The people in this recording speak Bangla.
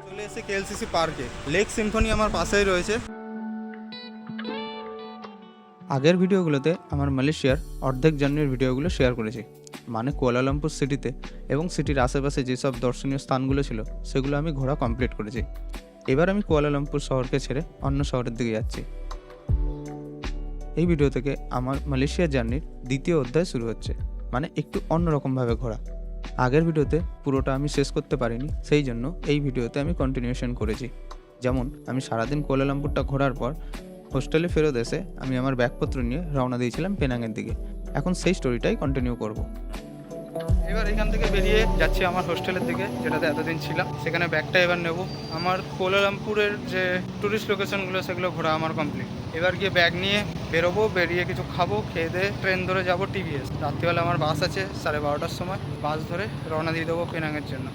চলে এসে কেএলসিসি পার্কে, লেক সিম্ফনি আমার পাশেই রয়েছে। আগের ভিডিওগুলোতে আমার মালয়েশিয়ার অর্ধেক জার্নির ভিডিওগুলো শেয়ার করেছি, মানে কুয়ালালামপুর সিটিতে এবং সিটির আশেপাশে যেসব দর্শনীয় স্থানগুলো ছিল সেগুলো আমি ঘোরা কমপ্লিট করেছি। এবার আমি কুয়ালালামপুর শহরকে ছেড়ে অন্য শহরের দিকে যাচ্ছি। এই ভিডিও থেকে আমার মালয়েশিয়া জার্নির দ্বিতীয় অধ্যায় শুরু হচ্ছে, মানে একটু অন্যরকমভাবে ঘোরা। আগের ভিডিওতে পুরোটা আমি শেষ করতে পারিনি, সেই জন্য এই ভিডিওতে আমি কন্টিনিউশন করেছি। যেমন আমি সারাদিন কুয়ালালামপুরটা ঘোরার পর হোস্টেলে ফেরত এসে আমি আমার ব্যাগপত্র নিয়ে রওনা দিয়েছিলাম পেনাংয়ের দিকে। এখন সেই স্টোরিটাই কন্টিনিউ করব। এবার এখান থেকে বেরিয়ে যাচ্ছি আমার হোস্টেলের দিকে, যেটাতে এতদিন ছিলাম। সেখানে ব্যাগটা এবার নেব। আমার কুয়ালালামপুরের যে টুরিস্ট লোকেশনগুলো সেগুলো ঘোরা আমার কমপ্লিট। এবার গিয়ে ব্যাগ নিয়ে বেরোবো, বেরিয়ে কিছু খাবো, খেয়ে দিয়ে ট্রেন ধরে যাবো টিভিএস। রাত্রিবেলা আমার বাস আছে 12:30টার সময়, বাস ধরে রওনা দিয়ে দেবো পেনাংয়ের জন্য।